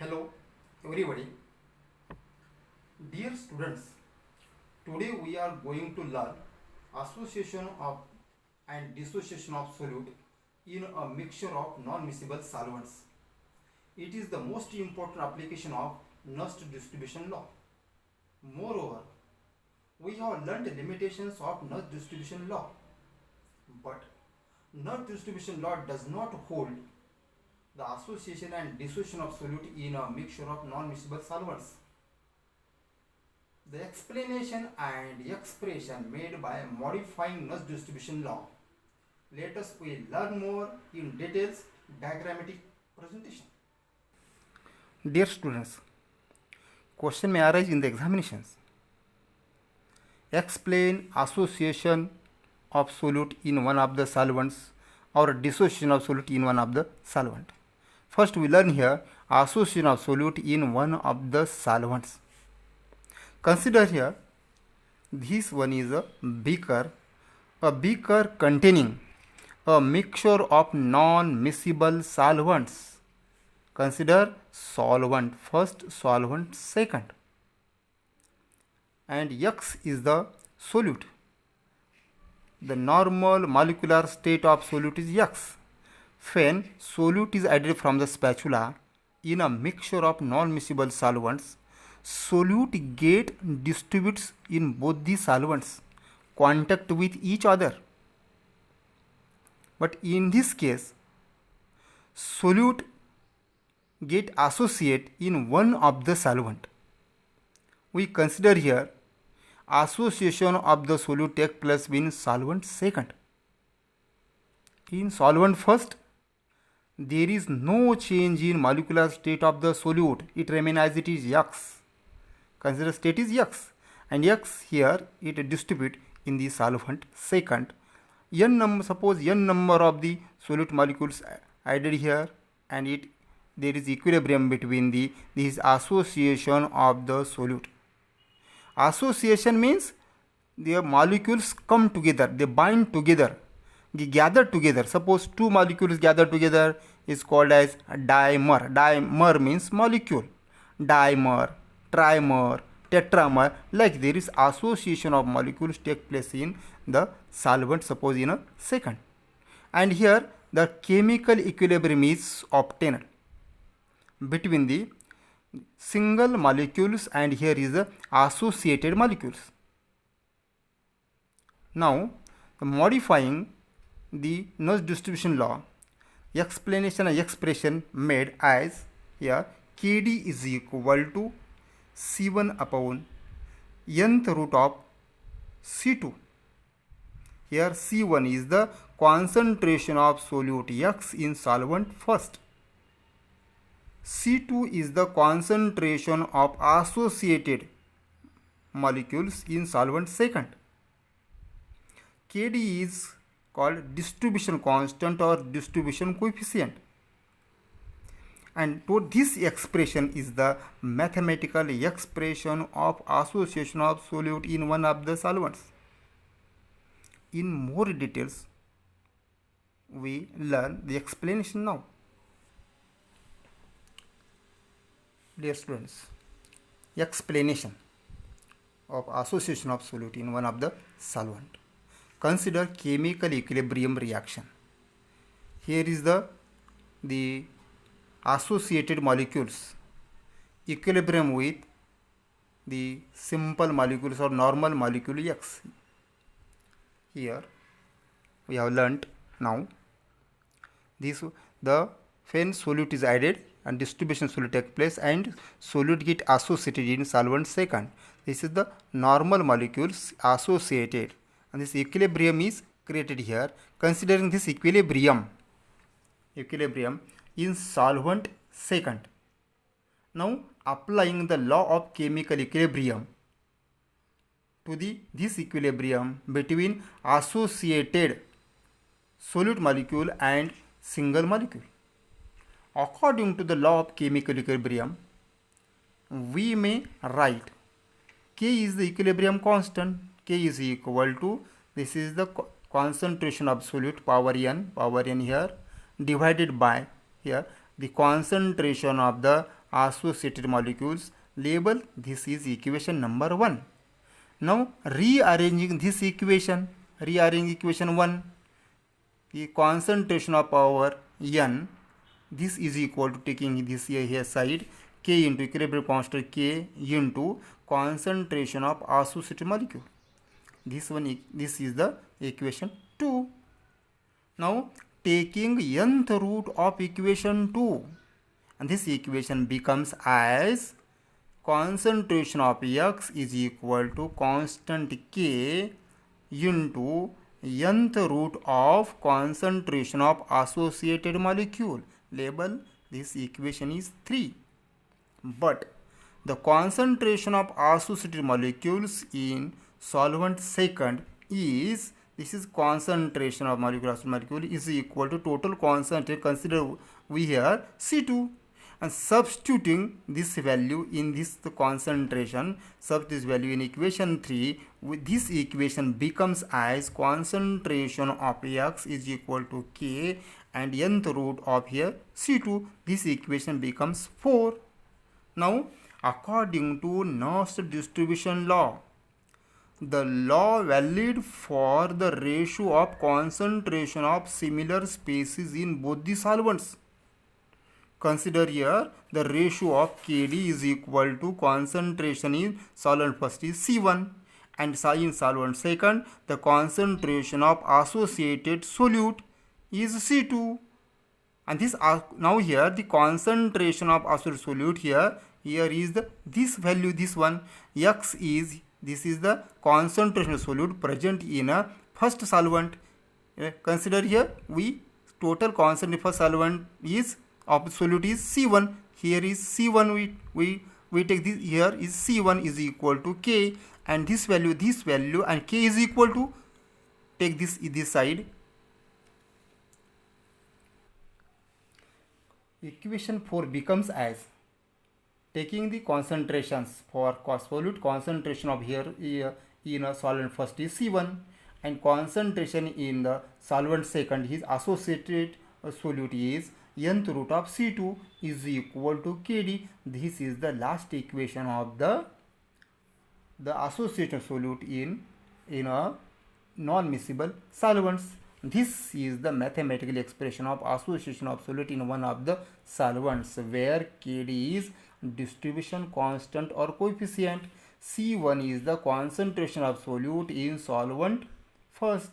Hello, everybody. Dear students, today we are going to learn association of and dissociation of solute in a mixture of non-miscible solvents. It is the most important application of Nernst distribution law. Moreover, we have learned the limitations of Nernst distribution law, but Nernst distribution law does not hold the association and dissociation of solute in a mixture of non-miscible solvents. The explanation and expression made by modifying Nernst distribution law. Let us we learn more in details diagrammatic presentation. Dear students, question may arise in the examinations. Explain association of solute in one of the solvents or dissociation of solute in one of the solvent. First we learn here association of solute in one of the solvents. Consider here this one is a beaker containing a mixture of non-miscible solvents. Consider solvent first, solvent second, and X is the solute. The normal molecular state of solute is X. When solute is added from the spatula in a mixture of non-miscible solvents, solute get distributes in both the solvents, contact with each other. But in this case, solute get associate in one of the solvent. We consider here association of the solute take place in solvent second. In solvent first, there is no change in molecular state of the solute. It remains as it is X. Consider state is X, and X here it distribute in the solvent second. Suppose n number of the solute molecules added here, and there is equilibrium between this association of the solute. Association means the molecules come together, they bind together, they gather together. Suppose two molecules gather together is called as dimer. Dimer means molecule. Dimer, trimer, tetramer, like there is association of molecules take place in the solvent, suppose in a second. And here the chemical equilibrium is obtained between the single molecules, and here is the associated molecules. Now, modifying the Nernst distribution law, explanation and expression made as here Kd is equal to C1 upon nth root of C2. Here C1 is the concentration of solute X in solvent first. C2 is the concentration of associated molecules in solvent second. Kd is called distribution constant or distribution coefficient. And to this expression is the mathematical expression of association of solute in one of the solvents. In more details, we learn the explanation now. Dear students, explanation of association of solute in one of the solvent. Consider chemical equilibrium reaction. Here is the associated molecules equilibrium with the simple molecules or normal molecule X. Here we have learnt now this when solute is added and distribution solute take place and solute get associated in solvent second. This is the normal molecules associated, and this equilibrium is created here. Considering this equilibrium in solvent second. Now applying the law of chemical equilibrium to this equilibrium between associated solute molecule and single molecule. According to the law of chemical equilibrium, we may write K is the equilibrium constant. K is equal to, this is the concentration of solute power n here, divided by here the concentration of the associated molecules. Label this is equation number 1. Now rearranging this equation, rearrange equation 1, the concentration of power N, this is equal to taking this here side K into equilibrium constant K into concentration of associated molecule. This is the equation 2. Now taking nth root of equation 2, and this equation becomes as concentration of X is equal to constant K into nth root of concentration of associated molecule. Label this equation is 3. But the concentration of associated molecules in solvent second is, this is concentration of molecule is equal to total concentration, consider we here C2, and substituting this value in this concentration, substitute this value in equation 3, with this equation becomes as concentration of X is equal to K and nth root of here C2. This equation becomes 4. Now according to Nernst distribution law, the law valid for the ratio of concentration of similar species in both the solvents. Consider here the ratio of Kd is equal to concentration in solvent first is C1 and in solvent second the concentration of associated solute is C2. And this now here the concentration of associated solute here is the this value, this one X is, this is the concentration of solute present in a first solvent. Consider here we total concentration for solvent is of solute is C1. Here is C1, we take this, here is C1 is equal to K, and this value and K is equal to, take this side. Equation 4 becomes as, taking the concentrations for solute concentration of here in a solvent first is C1 and concentration in the solvent second his associated solute is nth root of C2 is equal to Kd. This is the last equation of the associated solute in a non-miscible solvents. This is the mathematical expression of association of solute in one of the solvents where Kd is distribution constant or coefficient. C1 is the concentration of solute in solvent first,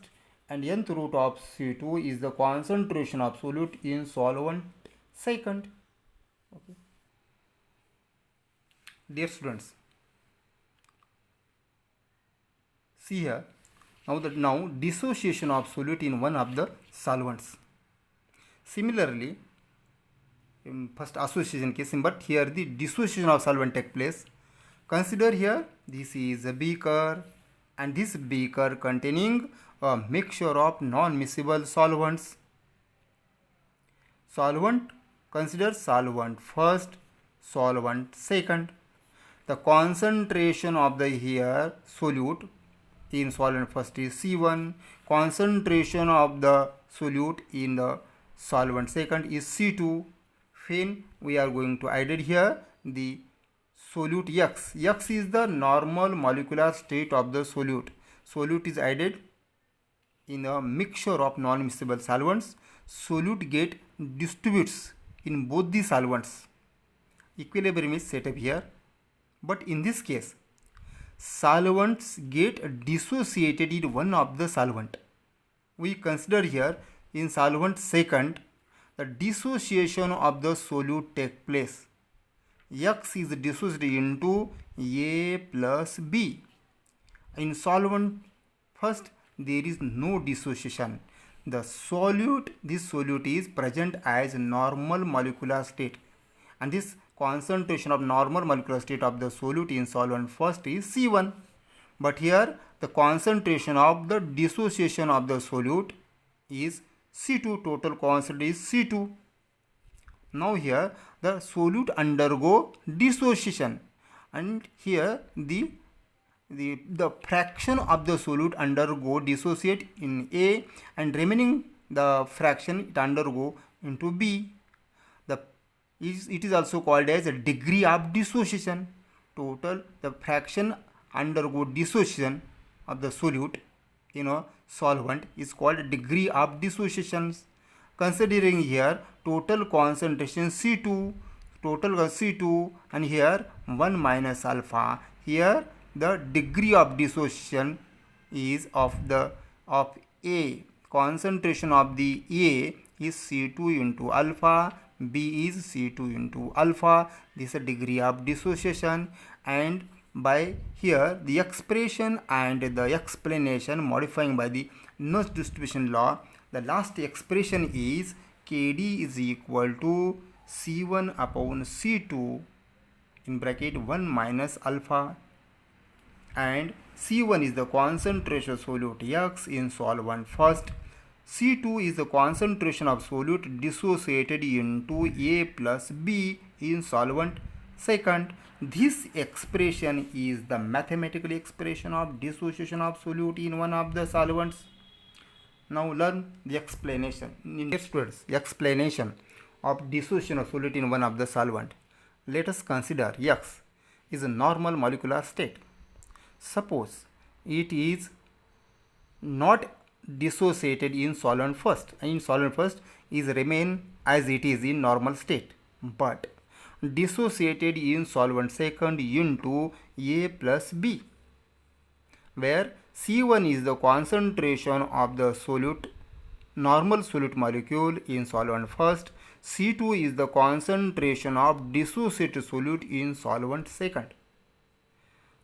and nth root of C2 is the concentration of solute in solvent second. Okay. Dear students, see here now dissociation of solute in one of the solvents. Similarly, in first association case, but here the dissociation of solvent take place. Consider here this is a beaker and this beaker containing a mixture of non-miscible solvents. Solvent, consider solvent first, solvent second. The concentration of the here solute in solvent first is C1, concentration of the solute in the solvent second is C2. When we are going to add here the solute X. X is the normal molecular state of the solute. Solute is added in a mixture of non-miscible solvents. Solute get distributes in both the solvents. Equilibrium is set up here. But in this case, solvents get dissociated in one of the solvent. We consider here in solvent second, the dissociation of the solute take place. X is dissociated into A plus B. In solvent first, there is no dissociation. This solute is present as normal molecular state, and this concentration of normal molecular state of the solute in solvent first is C1. But here the concentration of the dissociation of the solute is C2, total concentration is C2. Now here the solute undergo dissociation, and here the fraction of the solute undergo dissociate in A, and remaining the fraction it undergo into B. The it is also called as a degree of dissociation. Total, the fraction undergo dissociation of the solute in a solvent is called degree of dissociation. Considering here total concentration C2, and here 1 minus alpha. Here the degree of dissociation is of A. Concentration of the A is C2 into alpha, B is C2 into alpha. This is a degree of dissociation, and by here the expression and the explanation modifying by the Nernst distribution law, the last expression is Kd is equal to C1 upon C2 in bracket 1 minus alpha, and C1 is the concentration solute X in solvent first. C2 is the concentration of solute dissociated into A plus B in solvent second. This expression is the mathematical expression of dissociation of solute in one of the solvents. Now learn the explanation. Next words, explanation of dissociation of solute in one of the solvent. Let us consider X is a normal molecular state. Suppose it is not dissociated in solvent first. In solvent first is remain as it is in normal state, but dissociated in solvent second into A plus B, where C1 is the concentration of the solute, normal solute molecule in solvent first, C2 is the concentration of dissociated solute in solvent second.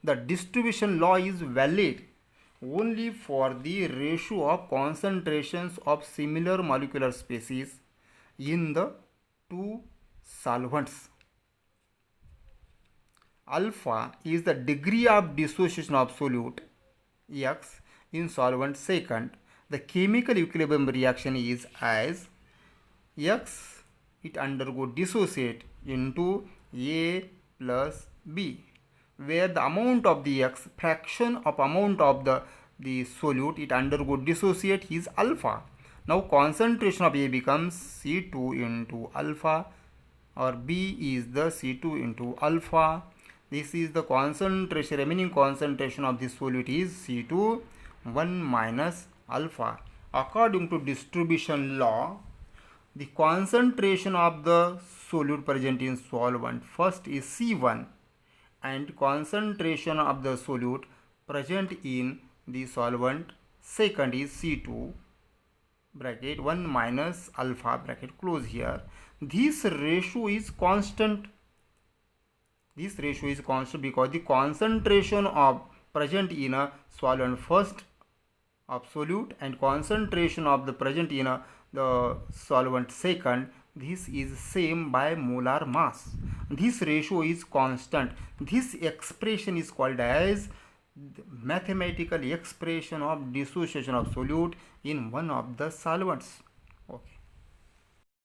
The distribution law is valid only for the ratio of concentrations of similar molecular species in the two solvents. Alpha is the degree of dissociation of solute X in solvent second. The chemical equilibrium reaction is as X, it undergo dissociate into A plus B, where the amount of the X, fraction of amount of the solute it undergo dissociate is alpha. Now concentration of A becomes C2 into alpha, or B is the C2 into alpha. This is the concentration, remaining concentration of the solute is C2, 1 minus alpha. According to distribution law, the concentration of the solute present in solvent first is C1, and concentration of the solute present in the solvent second is C2, bracket 1 minus alpha, bracket close here. This ratio is constant. This ratio is constant because the concentration of present in a solvent first of solute and concentration of the present in the solvent second, this is same by molar mass. This ratio is constant. This expression is called as mathematical expression of dissociation of solute in one of the solvents. Okay.